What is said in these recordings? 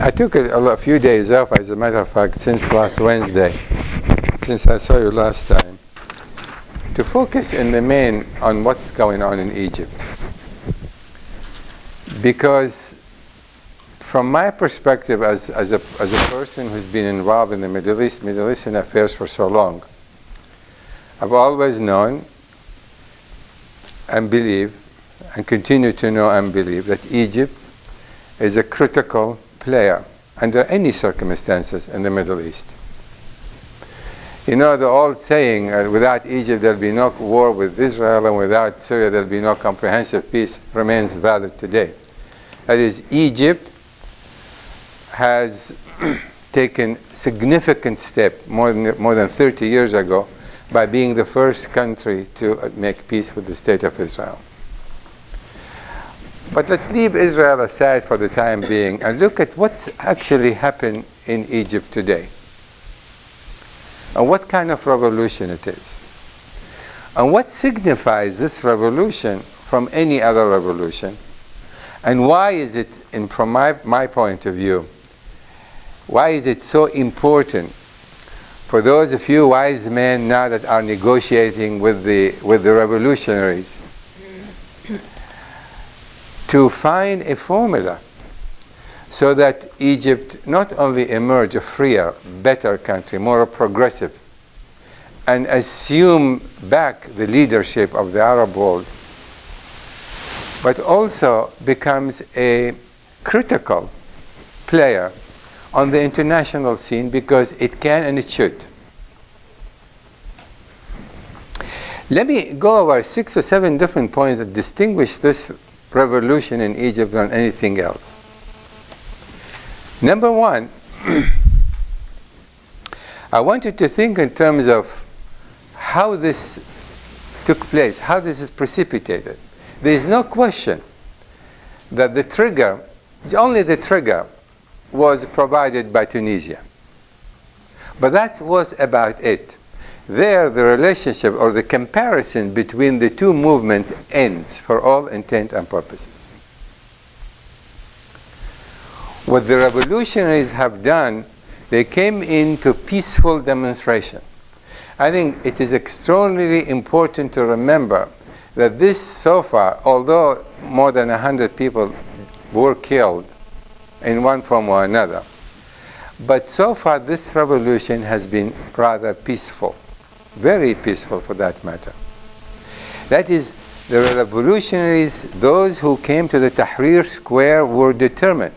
I took a few days off, as a matter of fact, since last Wednesday, since I saw you last time, to focus in the main on what's going on in Egypt. Because from my perspective as a person who's been involved in the Middle Eastern affairs for so long, I've always known and believe, and continue to know and believe, that Egypt is a critical player under any circumstances in the Middle East. You know the old saying, without Egypt there'll be no war with Israel, and without Syria there'll be no comprehensive peace, remains valid today. That is, Egypt has taken significant step more than 30 years ago by being the first country to make peace with the state of Israel. But let's leave Israel aside for the time being and look at what's actually happened in Egypt today, and what kind of revolution it is, and what signifies this revolution from any other revolution, and why is it, from my point of view, why is it so important for those of you wise men now that are negotiating with the revolutionaries to find a formula so that Egypt not only emerge a freer, better country, more progressive, and assume back the leadership of the Arab world, but also becomes a critical player on the international scene, because it can and it should. Let me go over 6 or 7 different points that distinguish this revolution in Egypt than anything else. Number one, I want you to think in terms of how this took place, how this is precipitated. There is no question that the trigger, only the trigger, was provided by Tunisia. But that was about it. There, the relationship or the comparison between the two movements ends for all intent and purposes. What the revolutionaries have done, they came into peaceful demonstration. I think it is extraordinarily important to remember that this, so far, although more than 100 people were killed in one form or another, but so far this revolution has been rather peaceful, very peaceful for that matter. That is, the revolutionaries, those who came to the Tahrir Square, were determined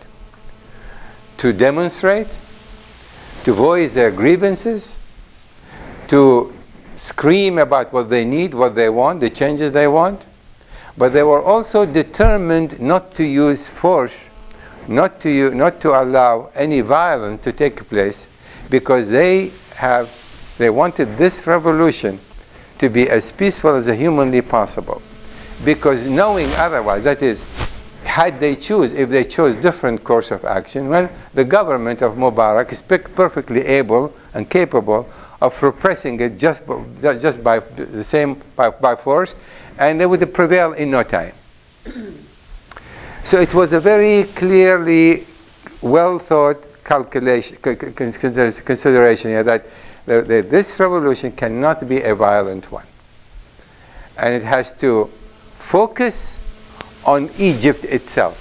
to demonstrate, to voice their grievances, to scream about what they need, what they want, the changes they want. But they were also determined not to use force, not to allow any violence to take place, because they wanted this revolution to be as peaceful as humanly possible. Because knowing otherwise, that is, if they chose different course of action, well, the government of Mubarak is perfectly able and capable of repressing it just by force, and they would prevail in no time. So it was a very clearly well thought consideration here that this revolution cannot be a violent one, and it has to focus on Egypt itself.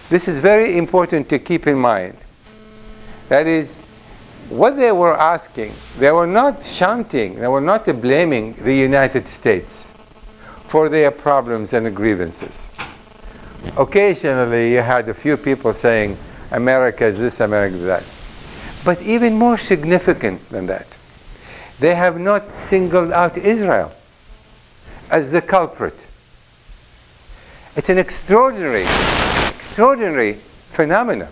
This is very important to keep in mind. That is, what they were asking, they were not shunting, they were not blaming the United States for their problems and grievances. Occasionally you had a few people saying, America is this, America is that. But even more significant than that, they have not singled out Israel as the culprit. It's an extraordinary phenomenon.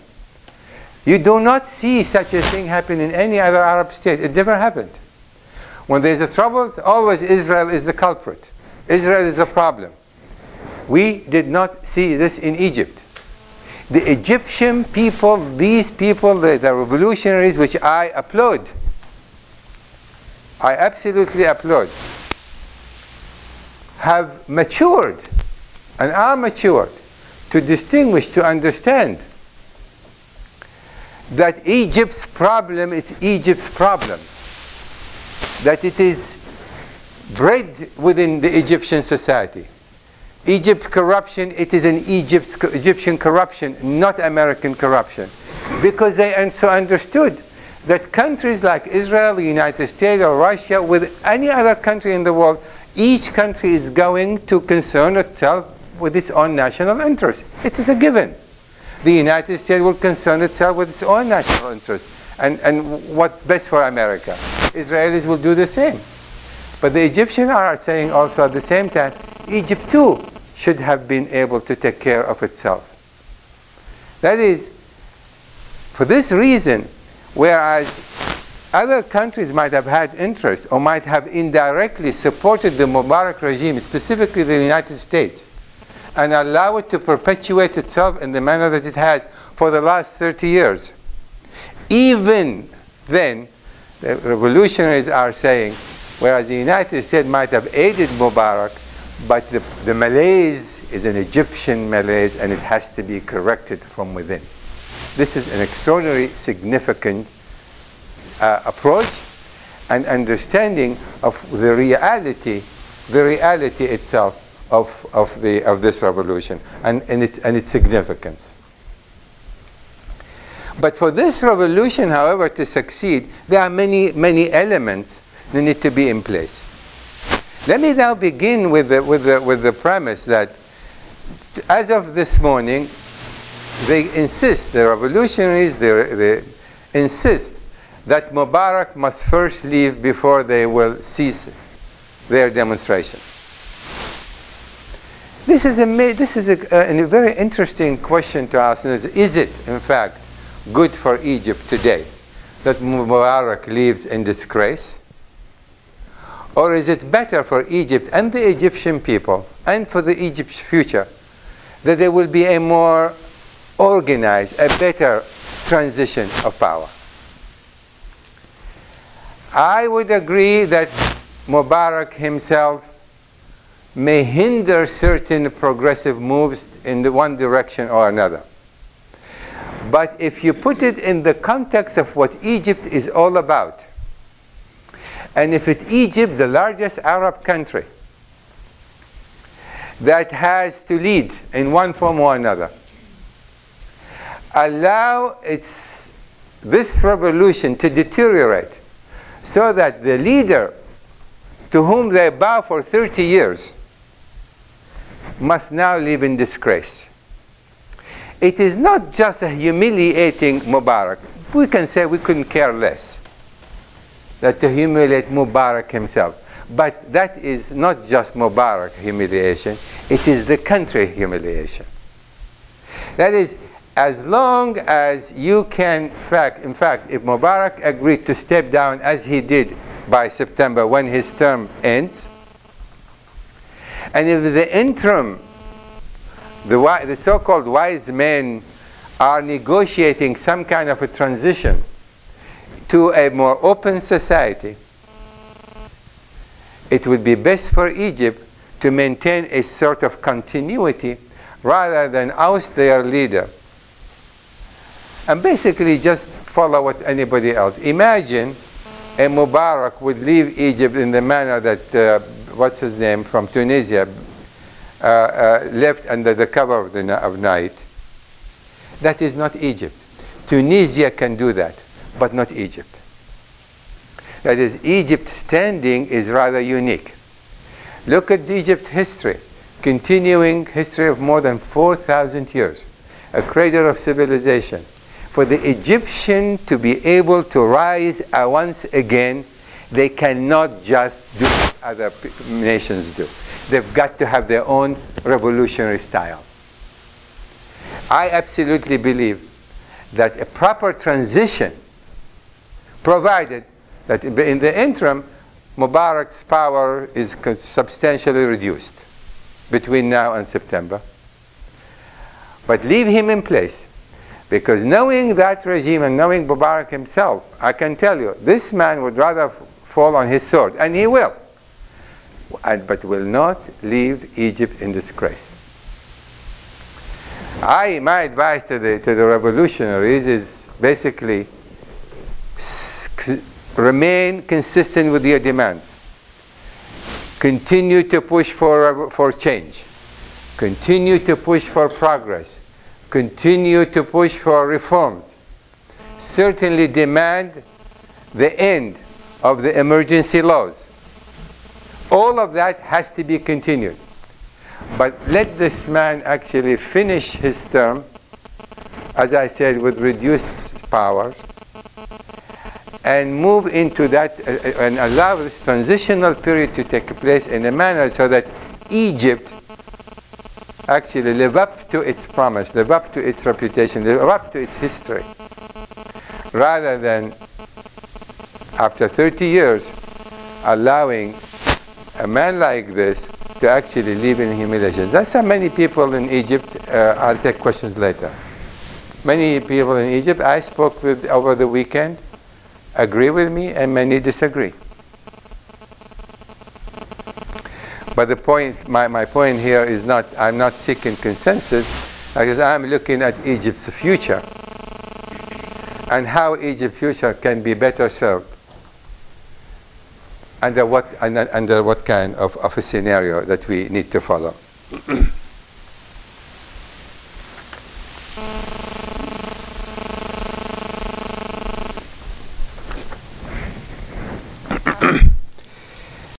You do not see such a thing happen in any other Arab state. It never happened. When there's a troubles, always Israel is the culprit. Israel is the problem. We did not see this in Egypt. The Egyptian people, these people, the revolutionaries, which I applaud, I absolutely applaud, have matured and are matured to distinguish, to understand that Egypt's problem is Egypt's problem, that it is bred within the Egyptian society. Egypt corruption, it is an Egyptian corruption, not American corruption. Because they also understood that countries like Israel, the United States, or Russia, with any other country in the world, each country is going to concern itself with its own national interest. It is a given. The United States will concern itself with its own national interest and what's best for America. Israelis will do the same. But the Egyptians are saying also at the same time, Egypt too should have been able to take care of itself. That is, for this reason, whereas other countries might have had interest or might have indirectly supported the Mubarak regime, specifically the United States, and allow it to perpetuate itself in the manner that it has for the last 30 years. Even then, the revolutionaries are saying, whereas the United States might have aided Mubarak, but the malaise is an Egyptian malaise and it has to be corrected from within. This is an extraordinarily significant approach and understanding of the reality itself of this revolution and its significance. But for this revolution, however, to succeed, there are many elements that need to be in place. Let me now begin with the premise that as of this morning, they insist, the revolutionaries, they insist that Mubarak must first leave before they will cease their demonstrations. This is a very interesting question to ask. Is it, in fact, good for Egypt today that Mubarak leaves in disgrace? Or is it better for Egypt and the Egyptian people and for the Egypt's future that there will be a more organized, a better transition of power? I would agree that Mubarak himself may hinder certain progressive moves in the one direction or another. But if you put it in the context of what Egypt is all about, and if it's Egypt, the largest Arab country, that has to lead in one form or another, allow this revolution to deteriorate so that the leader to whom they bow for 30 years must now live in disgrace. It is not just a humiliating Mubarak. We can say we couldn't care less that to humiliate Mubarak himself. But that is not just Mubarak humiliation, it is the country humiliation. That is, as long as you can, in fact, if Mubarak agreed to step down as he did by September when his term ends, and if the interim, the so-called wise men are negotiating some kind of a transition to a more open society, it would be best for Egypt to maintain a sort of continuity rather than oust their leader and basically just follow what anybody else. Imagine a Mubarak would leave Egypt in the manner that, what's his name, from Tunisia, left under the cover of night. That is not Egypt. Tunisia can do that, but not Egypt. That is, Egypt's standing is rather unique. Look at Egypt's history, continuing history of more than 4,000 years, a cradle of civilization. For the Egyptian to be able to rise once again, they cannot just do what other nations do. They've got to have their own revolutionary style. I absolutely believe that a proper transition, provided that in the interim, Mubarak's power is substantially reduced between now and September. But leave him in place. Because knowing that regime and knowing Mubarak himself, I can tell you, this man would rather fall on his sword, and he will, but will not leave Egypt in disgrace. My advice to the revolutionaries is basically remain consistent with your demands. Continue to push for change. Continue to push for progress. Continue to push for reforms. Certainly demand the end of the emergency laws. All of that has to be continued. But let this man actually finish his term, as I said, with reduced powers, and move into that and allow this transitional period to take place in a manner so that Egypt actually live up to its promise, live up to its reputation, live up to its history, rather than, after 30 years, allowing a man like this to actually live in humiliation. That's how many people in Egypt, I'll take questions later. Many people in Egypt I spoke with over the weekend agree with me, and many disagree. But the point, my point here is not, I'm not seeking consensus, because I'm looking at Egypt's future and how Egypt's future can be better served under what kind of a scenario that we need to follow.